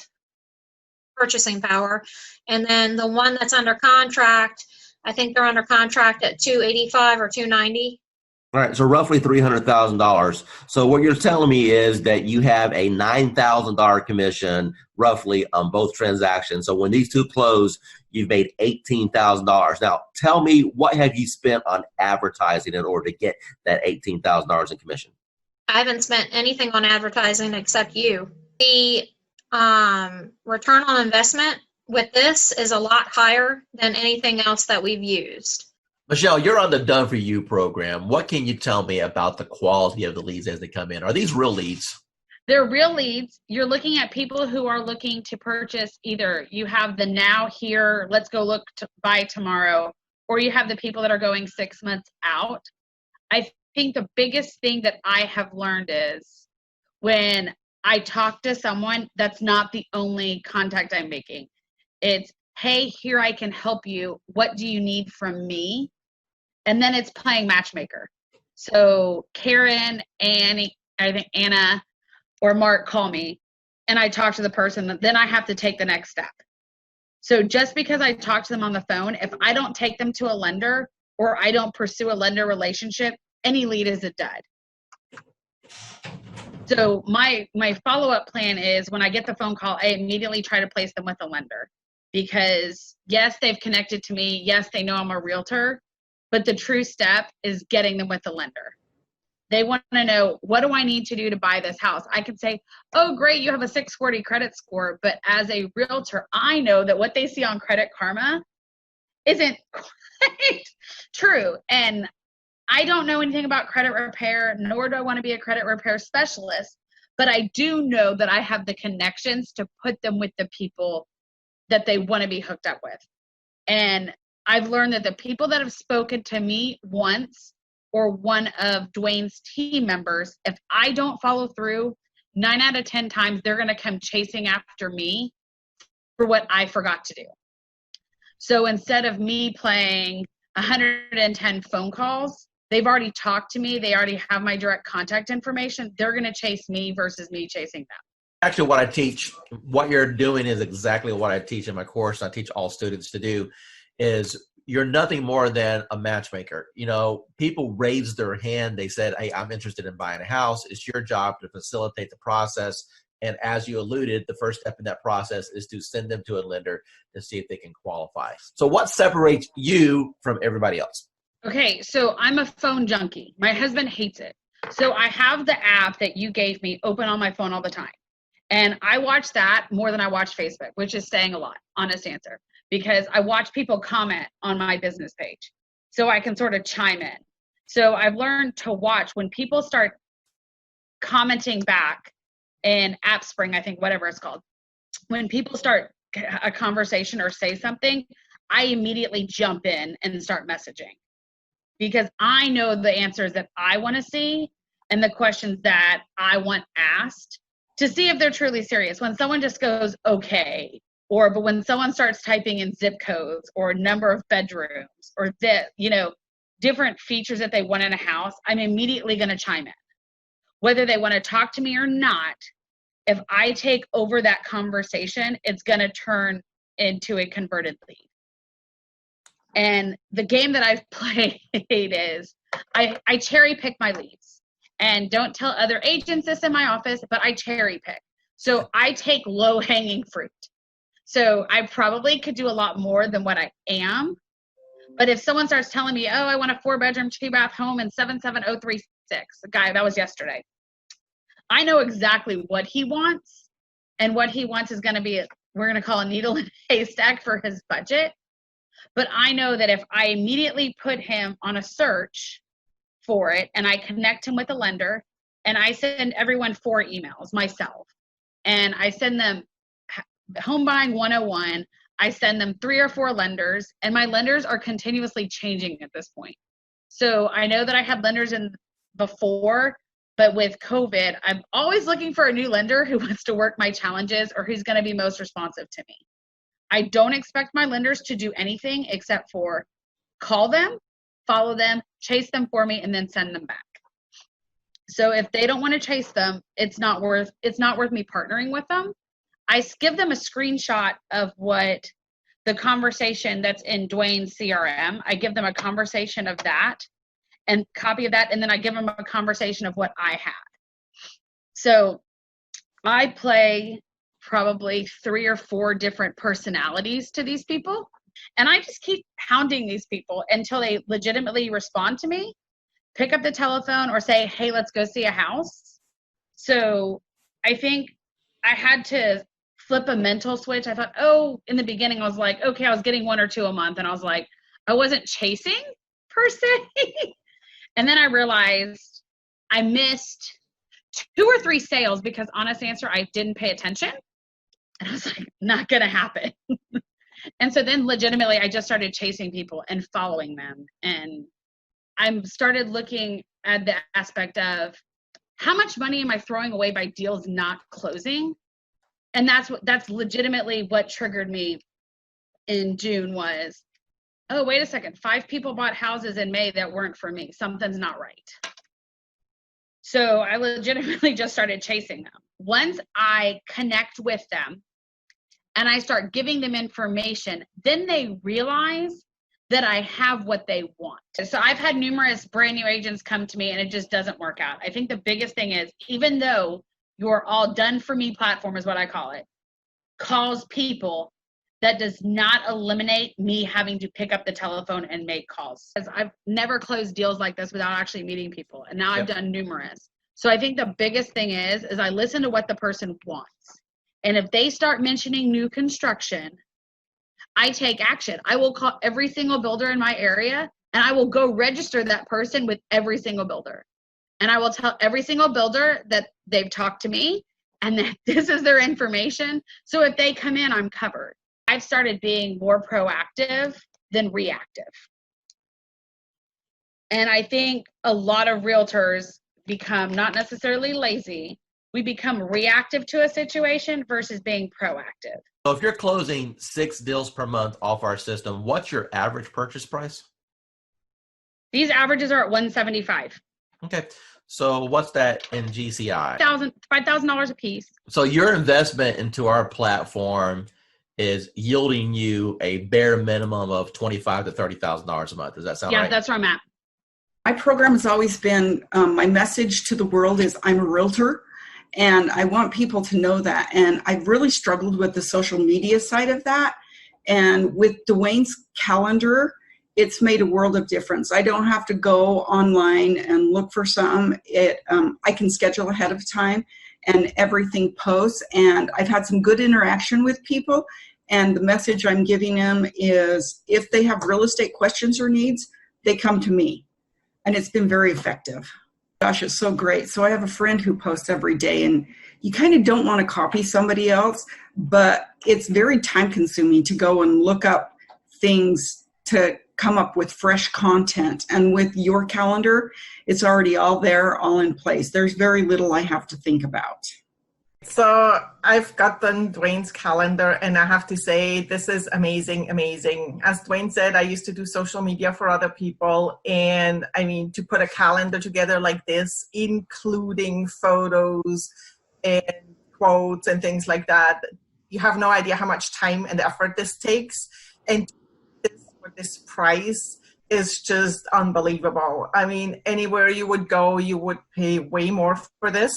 purchasing power. And then the one that's under contract, I think they're under contract at 285 or 290. All right, so roughly $300,000. So what you're telling me is that you have a $9,000 commission roughly on both transactions. So when these 2 close, you've made $18,000. Now, tell me, what have you spent on advertising in order to get that $18,000 in commission? I haven't spent anything on advertising except you. The return on investment with this is a lot higher than anything else that we've used. Michelle, you're on the Done For You program. What can you tell me about the quality of the leads as they come in? Are these real leads? They're real leads. You're looking at people who are looking to purchase. Either you have the now, here, let's go look to buy tomorrow, or you have the people that are going 6 months out. I think the biggest thing that I have learned is when I talk to someone, that's not the only contact I'm making. It's, hey, here, I can help you. What do you need from me? And then it's playing matchmaker. So Karen, Annie, I think Anna or Mark call me and I talk to the person, then I have to take the next step. So just because I talk to them on the phone, if I don't take them to a lender or I don't pursue a lender relationship, any lead is a dud. So my follow-up plan is when I get the phone call, I immediately try to place them with a lender. Because yes, they've connected to me. Yes, they know I'm a realtor, but the true step is getting them with the lender. They want to know, what do I need to do to buy this house? I can say, oh, great, you have a 640 credit score. But as a realtor, I know that what they see on Credit Karma isn't quite true. And I don't know anything about credit repair, nor do I want to be a credit repair specialist. But I do know that I have the connections to put them with the people that they want to be hooked up with. And I've learned that the people that have spoken to me once, or one of Dwayne's team members, if I don't follow through, 9 out of 10 times, they're going to come chasing after me for what I forgot to do. So instead of me playing 110 phone calls, they've already talked to me. They already have my direct contact information. They're going to chase me versus me chasing them. Actually, what I teach, what you're doing is exactly what I teach in my course. I teach all students to do is you're nothing more than a matchmaker. You know, people raised their hand. They said, hey, I'm interested in buying a house. It's your job to facilitate the process. And as you alluded, the first step in that process is to send them to a lender to see if they can qualify. So what separates you from everybody else? Okay, so I'm a phone junkie. My husband hates it. So I have the app that you gave me open on my phone all the time. And I watch that more than I watch Facebook, which is saying a lot, honest answer, because I watch people comment on my business page. So I can sort of chime in. So I've learned to watch when people start commenting back in AppSpring, I think, whatever it's called. When people start a conversation or say something, I immediately jump in and start messaging, because I know the answers that I want to see and the questions that I want asked to see if they're truly serious. When someone just goes, okay, but when someone starts typing in zip codes or number of bedrooms or different features that they want in a house, I'm immediately going to chime in. Whether they want to talk to me or not, if I take over that conversation, it's going to turn into a converted lead. And the game that I've played is I cherry pick my leads. And don't tell other agents this in my office, but I cherry pick. So I take low hanging fruit. So I probably could do a lot more than what I am. But if someone starts telling me, oh, I want a 4-bedroom, 2-bath home in 77036, the guy, that was yesterday. I know exactly what he wants. And what he wants is going to be, we're going to call a needle in a haystack for his budget. But I know that if I immediately put him on a search for it and I connect him with a lender, and I send everyone 4 emails myself, and I send them Home Buying 101, I send them 3 or 4 lenders, and my lenders are continuously changing at this point. So I know that I had lenders in before, but with COVID, I'm always looking for a new lender who wants to work my challenges or who's going to be most responsive to me. I don't expect my lenders to do anything except for call them, follow them, chase them for me, and then send them back. So if they don't want to chase them, it's not worth me partnering with them. I give them a screenshot of what the conversation that's in Dwayne's CRM. I give them a conversation of that and copy of that, and then I give them a conversation of what I had. So I play probably 3 or 4 different personalities to these people. And I just keep hounding these people until they legitimately respond to me, pick up the telephone, or say, hey, let's go see a house. So I think I had to flip a mental switch. I thought, in the beginning, I was like, okay, I was getting 1 or 2 a month. And I was like, I wasn't chasing per se. And then I realized I missed 2 or 3 sales because, honest answer, I didn't pay attention. And I was like, not going to happen. And so then legitimately, I just started chasing people and following them. And I started looking at the aspect of how much money am I throwing away by deals not closing? And that's legitimately what triggered me in June was, oh, wait a second. 5 people bought houses in May that weren't for me. Something's not right. So I legitimately just started chasing them. Once I connect with them and I start giving them information, then they realize that I have what they want. So I've had numerous brand new agents come to me and it just doesn't work out. I think the biggest thing is, even though your all done for me platform is what I call it, calls people that does not eliminate me having to pick up the telephone and make calls. Because I've never closed deals like this without actually meeting people. And now I've done numerous. So I think the biggest thing is I listen to what the person wants. And if they start mentioning new construction, I take action. I will call every single builder in my area, and I will go register that person with every single builder. And I will tell every single builder that they've talked to me and that this is their information. So if they come in, I'm covered. I've started being more proactive than reactive. And I think a lot of realtors become not necessarily lazy. We become reactive to a situation versus being proactive. So if you're closing 6 deals per month off our system, what's your average purchase price? These averages are at $175. Okay. So what's that in GCI? $5,000 a piece. So your investment into our platform is yielding you a bare minimum of $25,000 to $30,000 a month. Does that sound right? Yeah, that's where I'm at. My program has always been, my message to the world is I'm a realtor, and I want people to know that. And I've really struggled with the social media side of that. And with Dwayne's calendar, it's made a world of difference. I don't have to go online and look for something. I can schedule ahead of time and everything posts. And I've had some good interaction with people. And the message I'm giving them is if they have real estate questions or needs, they come to me. And it's been very effective. Gosh, it's so great. So I have a friend who posts every day, and you kind of don't want to copy somebody else, but it's very time consuming to go and look up things to come up with fresh content. And with your calendar, it's already all there, all in place. There's very little I have to think about. So I've gotten Dwayne's calendar, and I have to say this is amazing, amazing. As Dwayne said, I used to do social media for other people, and I mean, to put a calendar together like this, including photos and quotes and things like that, you have no idea how much time and effort this takes. And this price is just unbelievable. I mean, anywhere you would go, you would pay way more for this.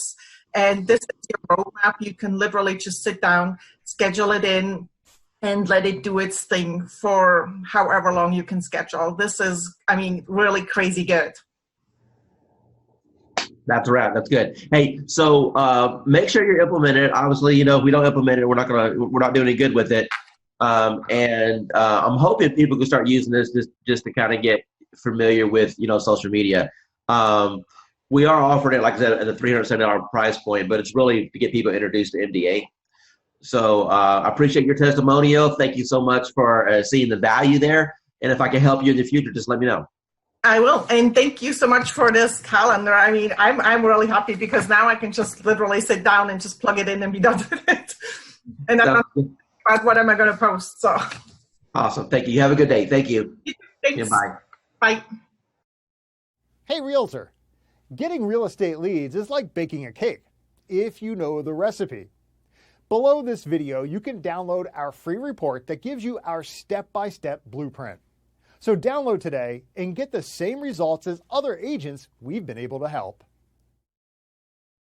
And this is your roadmap. You can literally just sit down, schedule it in, and let it do its thing for however long you can schedule. This is, I mean, really crazy good. That's right. That's good. Hey, so make sure you're implementing it. Obviously, you know, if we don't implement it, we're not doing any good with it. And I'm hoping people can start using this just to kind of get familiar with, you know, social media. We are offering it, like I said, at a $370 price point, but it's really to get people introduced to MDA. So I appreciate your testimonial. Thank you so much for seeing the value there. And if I can help you in the future, just let me know. I will. And thank you so much for this calendar. I mean, I'm really happy because now I can just literally sit down and just plug it in and be done with it. And I'm not about what am I going to post. So awesome. Thank you. You have a good day. Thank you. Thanks. Yeah, bye. Bye. Hey, Realtor. Getting real estate leads is like baking a cake, if you know the recipe. Below this video, you can download our free report that gives you our step-by-step blueprint. So download today and get the same results as other agents we've been able to help.